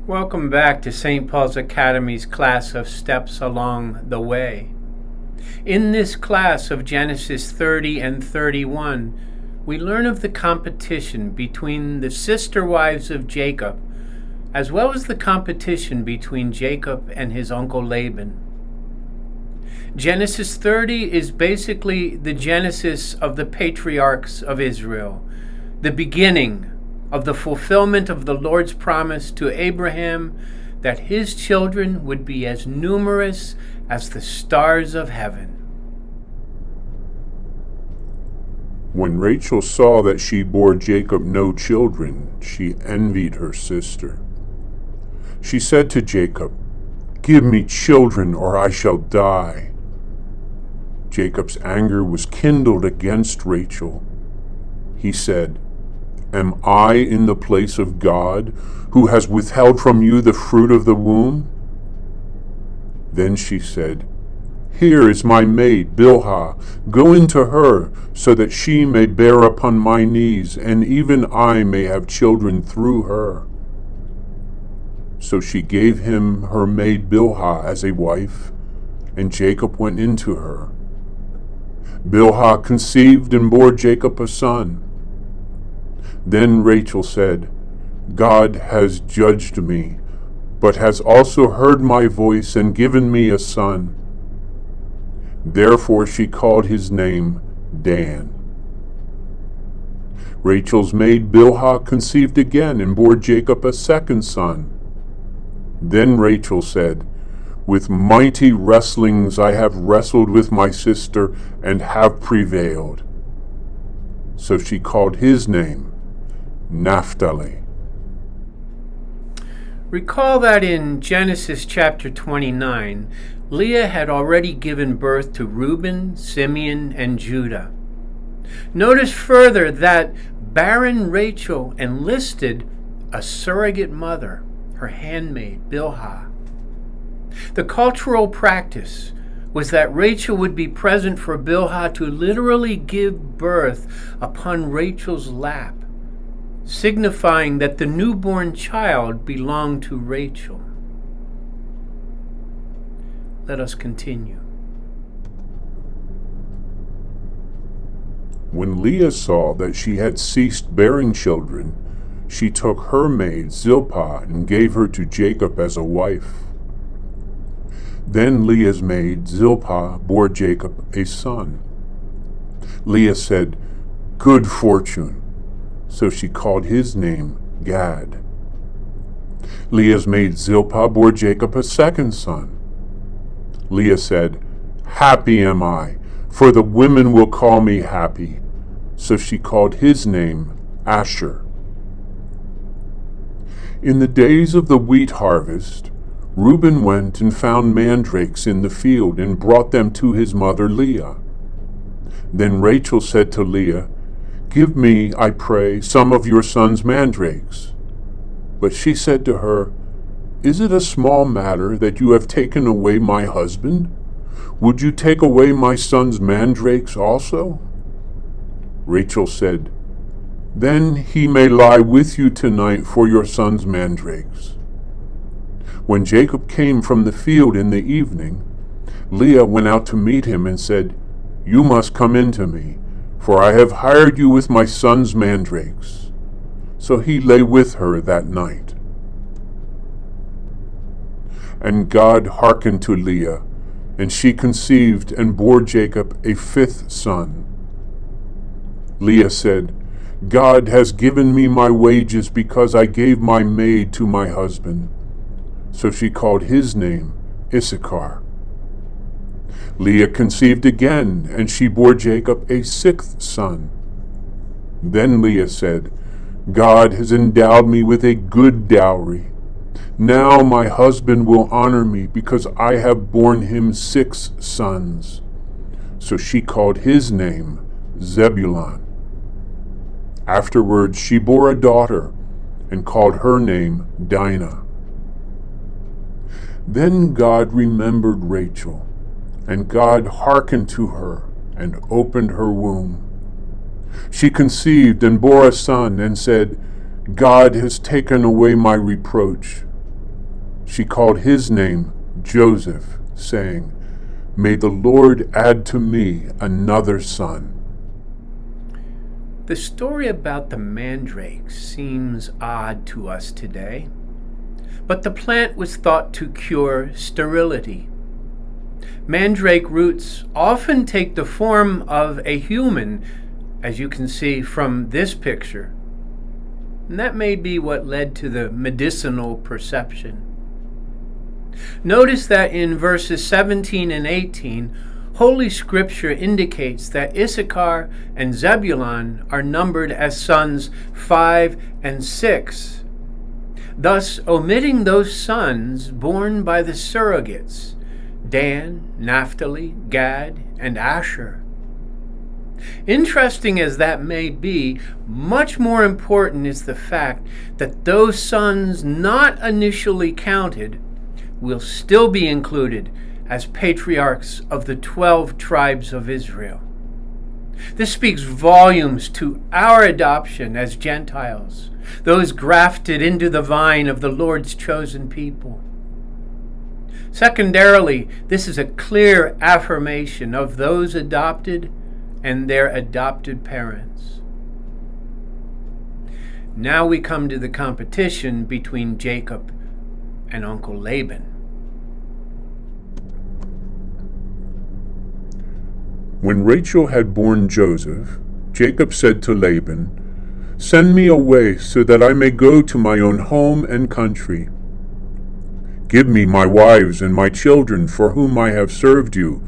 Welcome back to St. Paul's Academy's class of Steps Along the Way. In this class of Genesis 30 and 31, we learn of the competition between the sister wives of Jacob, as well as the competition between Jacob and his uncle Laban. Genesis 30 is basically the genesis of the patriarchs of Israel, the beginning of the fulfillment of the Lord's promise to Abraham that his children would be as numerous as the stars of heaven. When Rachel saw that she bore Jacob no children, she envied her sister. She said to Jacob, "Give me children, or I shall die." Jacob's anger was kindled against Rachel. He said, "Am I in the place of God, who has withheld from you the fruit of the womb?" Then she said, "Here is my maid, Bilhah. Go into her, so that she may bear upon my knees, and even I may have children through her." So she gave him her maid Bilhah as a wife, and Jacob went into her. Bilhah conceived and bore Jacob a son. Then Rachel said, "God has judged me, but has also heard my voice and given me a son." Therefore she called his name Dan. Rachel's maid Bilhah conceived again and bore Jacob a second son. Then Rachel said, "With mighty wrestlings I have wrestled with my sister and have prevailed." So she called his name Naphtali. Recall that in Genesis chapter 29, Leah had already given birth to Reuben, Simeon, and Judah. Notice further that barren Rachel enlisted a surrogate mother, her handmaid, Bilhah. The cultural practice was that Rachel would be present for Bilhah to literally give birth upon Rachel's lap, signifying that the newborn child belonged to Rachel. Let us continue. When Leah saw that she had ceased bearing children, she took her maid Zilpah and gave her to Jacob as a wife. Then Leah's maid Zilpah bore Jacob a son. Leah said, "Good fortune." So she called his name Gad. Leah's maid Zilpah bore Jacob a second son. Leah said, "Happy am I, for the women will call me happy." So she called his name Asher. In the days of the wheat harvest, Reuben went and found mandrakes in the field and brought them to his mother Leah. Then Rachel said to Leah, "Give me, I pray, some of your son's mandrakes." But she said to her, "Is it a small matter that you have taken away my husband? Would you take away my son's mandrakes also?" Rachel said, "Then he may lie with you tonight for your son's mandrakes." When Jacob came from the field in the evening, Leah went out to meet him and said, "You must come in to me, for I have hired you with my son's mandrakes." So he lay with her that night. And God hearkened to Leah, and she conceived and bore Jacob a fifth son. Leah said, "God has given me my wages because I gave my maid to my husband." So she called his name Issachar. Leah conceived again, and she bore Jacob a sixth son. Then Leah said, "God has endowed me with a good dowry. Now my husband will honor me because I have borne him 6 sons." So she called his name Zebulun. Afterwards she bore a daughter and called her name Dinah. Then God remembered Rachel, and God hearkened to her and opened her womb. She conceived and bore a son and said, "God has taken away my reproach, she called his name Joseph, saying, "May the Lord add to me another son." The story about the mandrake seems odd to us today, but the plant was thought to cure sterility. Mandrake roots often take the form of a human, as you can see from this picture. And that may be what led to the medicinal perception. Notice that in verses 17 and 18, Holy Scripture indicates that Issachar and Zebulun are numbered as sons 5 and 6, thus omitting those sons born by the surrogates, Dan, Naphtali, Gad, and Asher. Interesting as that may be, much more important is the fact that those sons not initially counted will still be included as patriarchs of the 12 tribes of Israel. This speaks volumes to our adoption as Gentiles, those grafted into the vine of the Lord's chosen people. Secondarily, this is a clear affirmation of those adopted and their adopted parents. Now we come to the competition between Jacob and Uncle Laban. When Rachel had borne Joseph, Jacob said to Laban, "Send me away so that I may go to my own home and country. Give me my wives and my children for whom I have served you,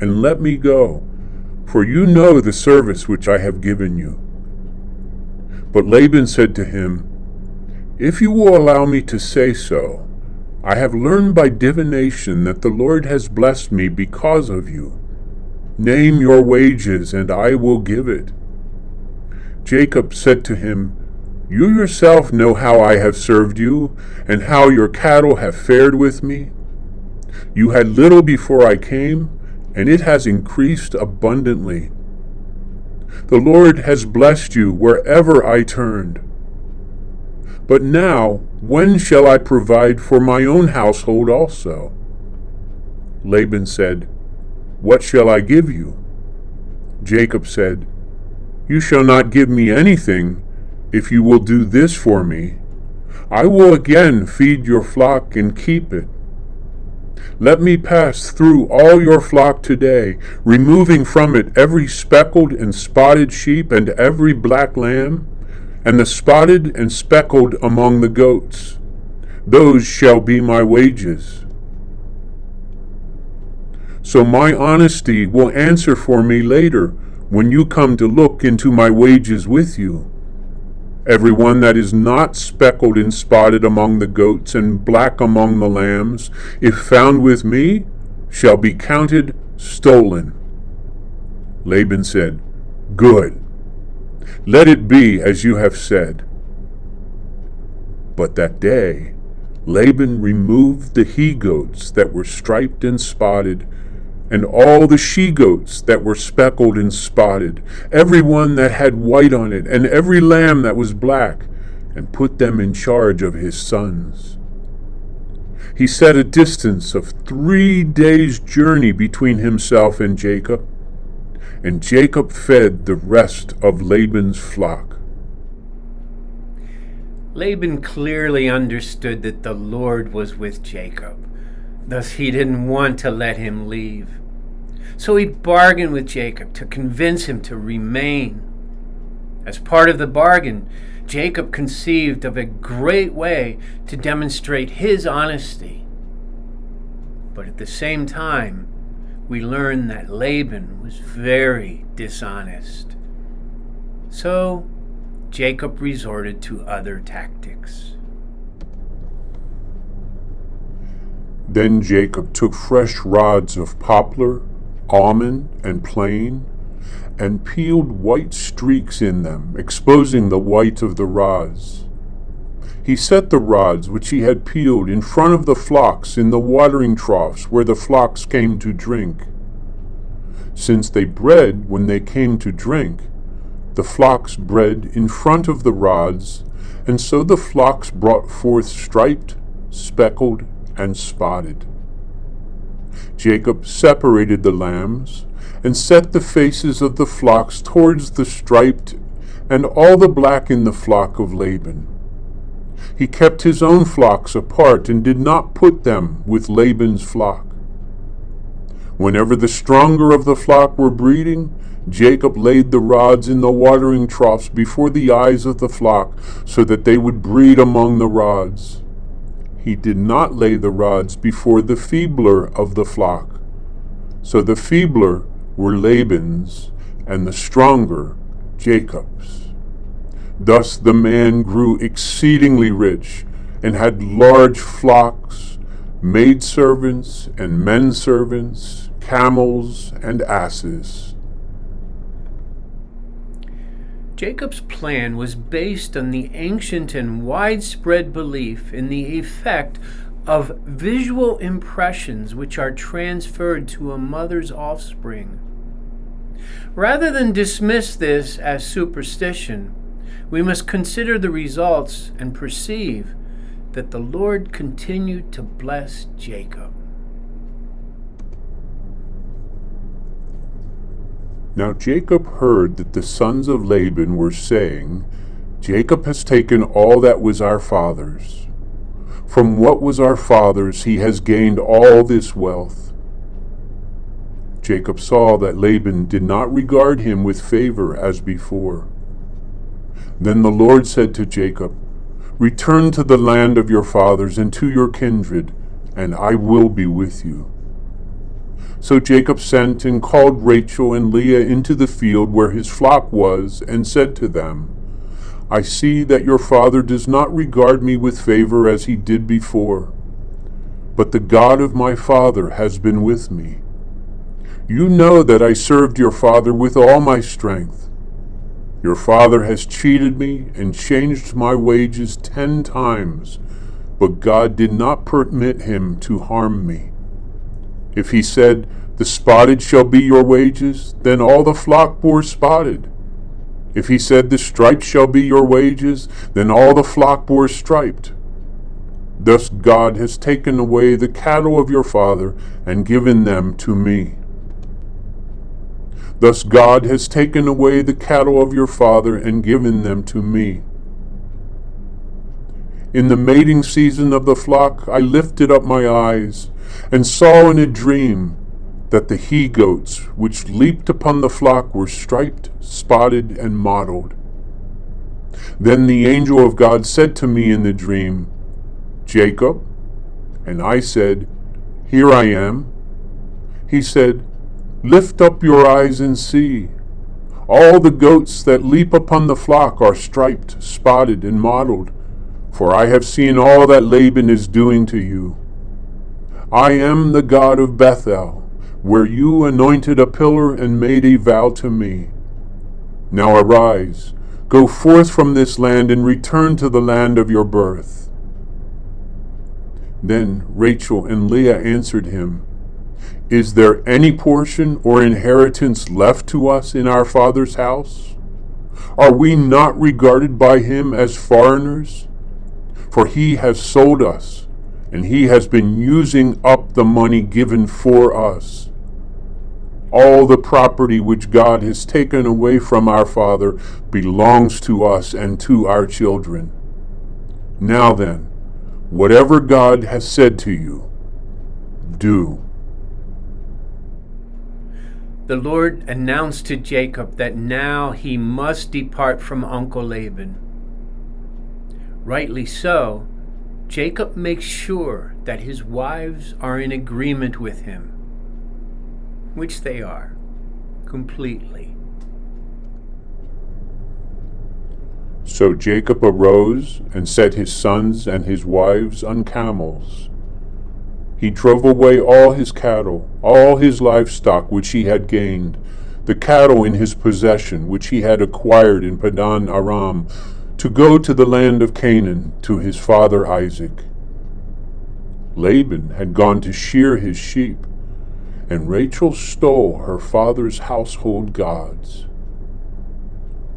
and let me go, for you know the service which I have given you." But Laban said to him, "If you will allow me to say so, I have learned by divination that the Lord has blessed me because of you. Name your wages, and I will give it." Jacob said to him, "You yourself know how I have served you, and how your cattle have fared with me. You had little before I came, and it has increased abundantly. The Lord has blessed you wherever I turned. But now, when shall I provide for my own household also?" Laban said, "What shall I give you?" Jacob said, "You shall not give me anything if you will do this for me. I will again feed your flock and keep it. Let me pass through all your flock today, removing from it every speckled and spotted sheep and every black lamb, and the spotted and speckled among the goats. Those shall be my wages. So my honesty will answer for me later when you come to look into my wages with you. Everyone that is not speckled and spotted among the goats and black among the lambs, if found with me, shall be counted stolen." Laban said, "Good. Let it be as you have said." But that day Laban removed the he-goats that were striped and spotted, and all the she-goats that were speckled and spotted, every one that had white on it, and every lamb that was black, and put them in charge of his sons. He set a distance of 3 days' journey between himself and Jacob fed the rest of Laban's flock. Laban clearly understood that the Lord was with Jacob. Thus he didn't want to let him leave. So he bargained with Jacob to convince him to remain. As part of the bargain, Jacob conceived of a great way to demonstrate his honesty. But at the same time, we learn that Laban was very dishonest. So Jacob resorted to other tactics. Then Jacob took fresh rods of poplar, almond, and plane, and peeled white streaks in them, exposing the white of the rods. He set the rods which he had peeled in front of the flocks in the watering troughs where the flocks came to drink. Since they bred when they came to drink, the flocks bred in front of the rods, and so the flocks brought forth striped, speckled, and spotted. Jacob separated the lambs and set the faces of the flocks towards the striped and all the black in the flock of Laban. He kept his own flocks apart and did not put them with Laban's flock. Whenever the stronger of the flock were breeding, Jacob laid the rods in the watering troughs before the eyes of the flock, so that they would breed among the rods. He did not lay the rods before the feebler of the flock. So the feebler were Laban's, and the stronger Jacob's. Thus the man grew exceedingly rich, and had large flocks, maidservants and menservants, camels and asses. Jacob's plan was based on the ancient and widespread belief in the effect of visual impressions which are transferred to a mother's offspring. Rather than dismiss this as superstition, we must consider the results and perceive that the Lord continued to bless Jacob. Now Jacob heard that the sons of Laban were saying, Jacob has taken all that was our father's. From what was our father's he has gained all this wealth. Jacob saw that Laban did not regard him with favor as before. Then the Lord said to Jacob, Return to the land of your fathers and to your kindred, and I will be with you. So Jacob sent and called Rachel and Leah into the field where his flock was, and said to them, I see that your father does not regard me with favor as he did before, but the God of my father has been with me. You know that I served your father with all my strength. Your father has cheated me and changed my wages 10 times, but God did not permit him to harm me. If he said, The spotted shall be your wages, then all the flock bore spotted. If he said, The striped shall be your wages, then all the flock bore striped. Thus God has taken away the cattle of your father and given them to me. Thus God has taken away the cattle of your father and given them to me. In the mating season of the flock I lifted up my eyes, and saw in a dream that the he-goats which leaped upon the flock were striped, spotted, and mottled. Then the angel of God said to me in the dream, Jacob? And I said, Here I am. He said, Lift up your eyes and see. All the goats that leap upon the flock are striped, spotted, and mottled, for I have seen all that Laban is doing to you. I am the God of Bethel, where you anointed a pillar and made a vow to me. Now arise, go forth from this land and return to the land of your birth. Then Rachel and Leah answered him, Is there any portion or inheritance left to us in our father's house? Are we not regarded by him as foreigners? For he has sold us, and he has been using up the money given for us. All the property which God has taken away from our father belongs to us and to our children. Now then, whatever God has said to you, do. The Lord announced to Jacob that now he must depart from Uncle Laban. Rightly so, Jacob makes sure that his wives are in agreement with him, which they are, completely. So Jacob arose and set his sons and his wives on camels. He drove away all his cattle, all his livestock which he had gained, the cattle in his possession which he had acquired in Padan Aram, to go to the land of Canaan to his father Isaac. Laban had gone to shear his sheep, and Rachel stole her father's household gods.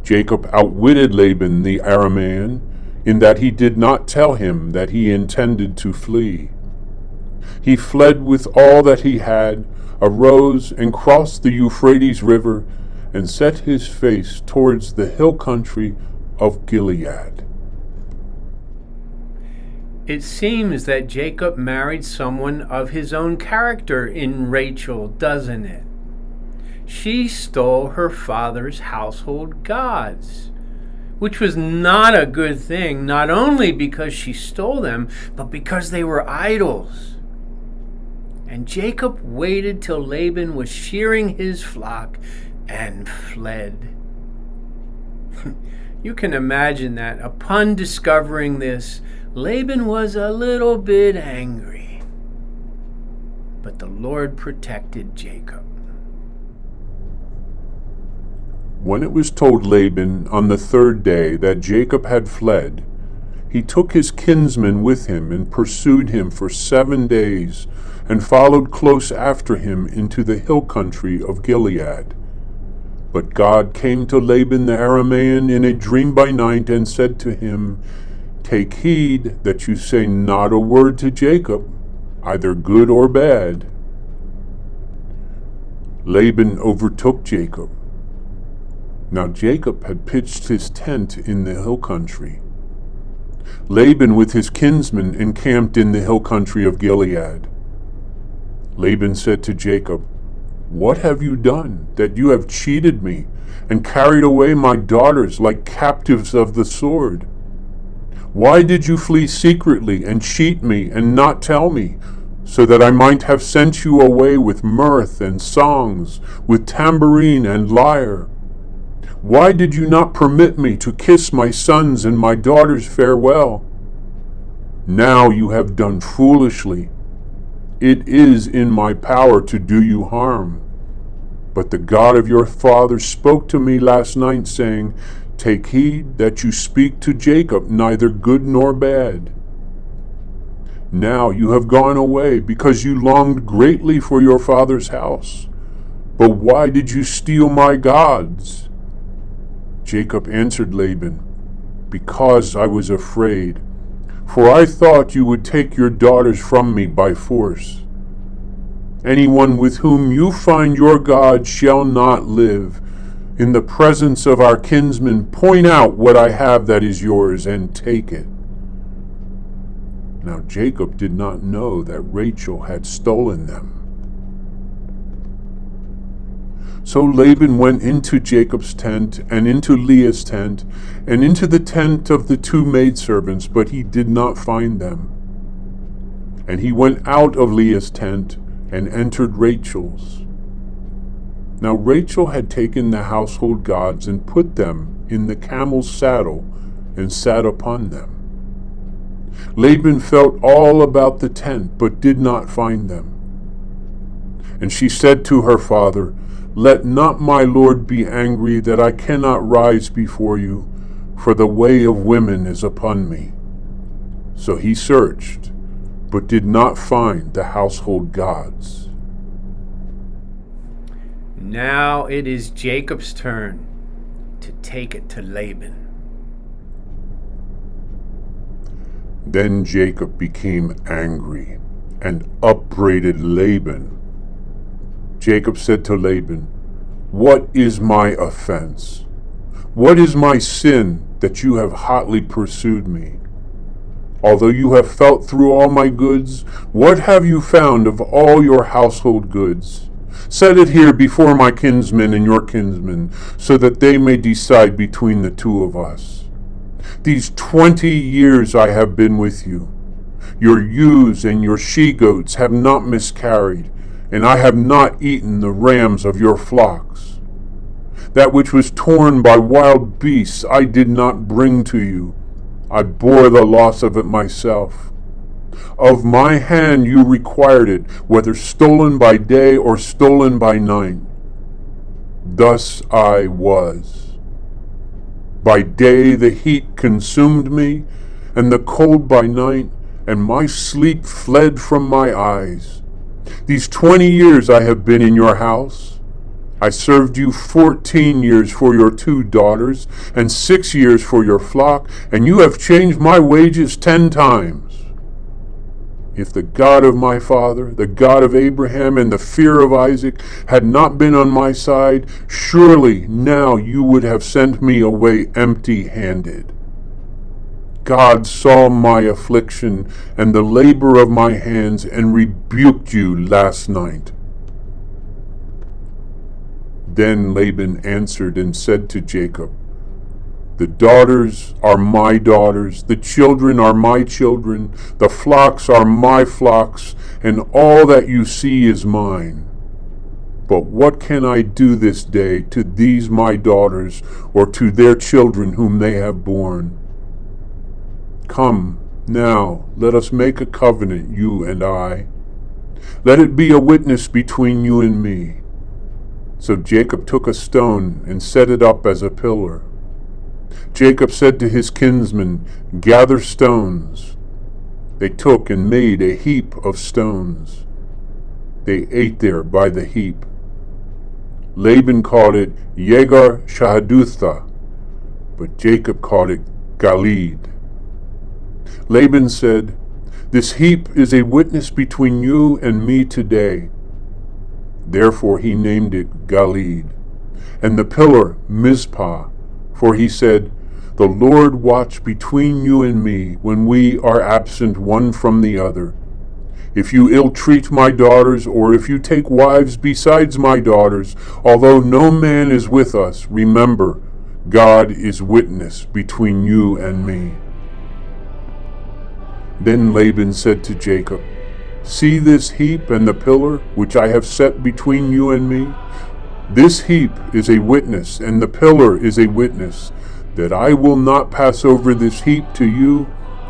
Jacob outwitted Laban the Aramean, in that he did not tell him that he intended to flee. He fled with all that he had, arose and crossed the Euphrates River, and set his face towards the hill country of Gilead. It seems that Jacob married someone of his own character in Rachel, doesn't it? She stole her father's household gods, which was not a good thing, not only because she stole them, but because they were idols. And Jacob waited till Laban was shearing his flock and fled. You can imagine that upon discovering this, Laban was a little bit angry. But the Lord protected Jacob. When it was told Laban on the third day that Jacob had fled, he took his kinsmen with him and pursued him for 7 days, and followed close after him into the hill country of Gilead. But God came to Laban the Aramean in a dream by night and said to him, "Take heed that you say not a word to Jacob, either good or bad." Laban overtook Jacob. Now Jacob had pitched his tent in the hill country. Laban with his kinsmen encamped in the hill country of Gilead. Laban said to Jacob, "What have you done, that you have cheated me, and carried away my daughters like captives of the sword? Why did you flee secretly and cheat me and not tell me, so that I might have sent you away with mirth and songs, with tambourine and lyre? Why did you not permit me to kiss my sons and my daughters farewell? Now you have done foolishly. It is in my power to do you harm. But the God of your father spoke to me last night, saying, 'Take heed that you speak to Jacob neither good nor bad.' Now you have gone away because you longed greatly for your father's house. But why did you steal my gods?" Jacob answered Laban, "Because I was afraid, for I thought you would take your daughters from me by force. Anyone with whom you find your God shall not live. In the presence of our kinsmen, point out what I have that is yours, and take it." Now Jacob did not know that Rachel had stolen them. So Laban went into Jacob's tent, and into Leah's tent, and into the tent of the 2 maidservants, but he did not find them. And he went out of Leah's tent, and entered Rachel's. Now Rachel had taken the household gods, and put them in the camel's saddle, and sat upon them. Laban felt all about the tent, but did not find them. And she said to her father, "Let not my lord be angry that I cannot rise before you, for the way of women is upon me." So he searched, but did not find the household gods. Now it is Jacob's turn to take it to Laban. Then Jacob became angry and upbraided Laban. Jacob said to Laban, "What is my offense? What is my sin that you have hotly pursued me? Although you have felt through all my goods, what have you found of all your household goods? Set it here before my kinsmen and your kinsmen, so that they may decide between the 2 of us. These 20 years I have been with you. Your ewes and your she-goats have not miscarried, and I have not eaten the rams of your flocks. That which was torn by wild beasts I did not bring to you. I bore the loss of it myself. Of my hand you required it, whether stolen by day or stolen by night. Thus I was. By day the heat consumed me, and the cold by night, and my sleep fled from my eyes. These 20 years I have been in your house. I served you 14 years for your 2 daughters, and 6 years for your flock, and you have changed my wages 10 times. If the God of my father, the God of Abraham, and the fear of Isaac had not been on my side, surely now you would have sent me away empty-handed. God saw my affliction and the labor of my hands and rebuked you last night." Then Laban answered and said to Jacob, "The daughters are my daughters, the children are my children, the flocks are my flocks, and all that you see is mine. But what can I do this day to these my daughters, or to their children whom they have borne? Come, now, let us make a covenant, you and I. Let it be a witness between you and me." So Jacob took a stone and set it up as a pillar. Jacob said to his kinsmen, "Gather stones." They took and made a heap of stones. They ate there by the heap. Laban called it Yegar Shahadutha, but Jacob called it Galeed. Laban said, "This heap is a witness between you and me today." Therefore he named it Galeed, and the pillar Mizpah, for he said, "The Lord watch between you and me when we are absent one from the other. If you ill-treat my daughters, or if you take wives besides my daughters, although no man is with us, remember, God is witness between you and me." Then Laban said to Jacob, "See this heap and the pillar which I have set between you and me? This heap is a witness, and the pillar is a witness, that I will not pass over this heap to you,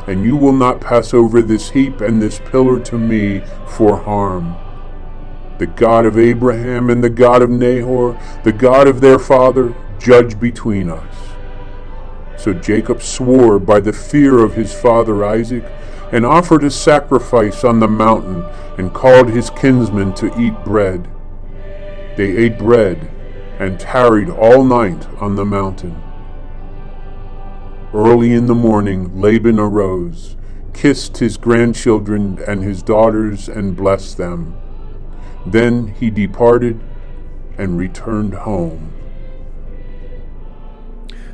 and you will not pass over this heap and this pillar to me for harm. The God of Abraham and the God of Nahor, the God of their father, judge between us." So Jacob swore by the fear of his father Isaac, and offered a sacrifice on the mountain, and called his kinsmen to eat bread. They ate bread, and tarried all night on the mountain. Early in the morning Laban arose, kissed his grandchildren and his daughters, and blessed them. Then he departed and returned home.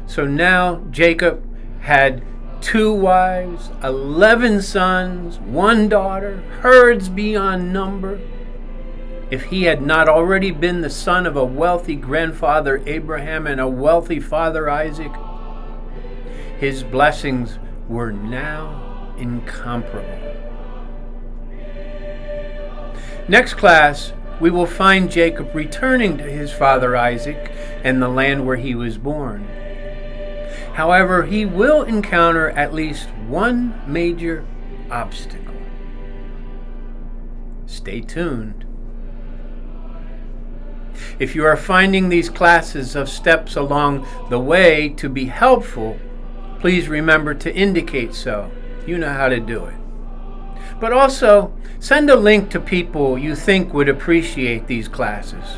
So now Jacob had 2 wives, 11 sons, 1 daughter, herds beyond number. If he had not already been the son of a wealthy grandfather Abraham and a wealthy father Isaac, his blessings were now incomparable. Next class, we will find Jacob returning to his father Isaac and the land where he was born. However, he will encounter at least one major obstacle. Stay tuned. If you are finding these classes of steps along the way to be helpful, please remember to indicate so. You know how to do it. But also, send a link to people you think would appreciate these classes.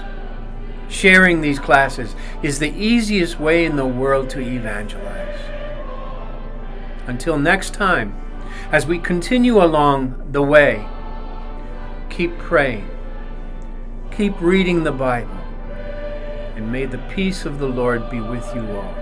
Sharing these classes is the easiest way in the world to evangelize. Until next time, as we continue along the way, keep praying, keep reading the Bible, and may the peace of the Lord be with you all.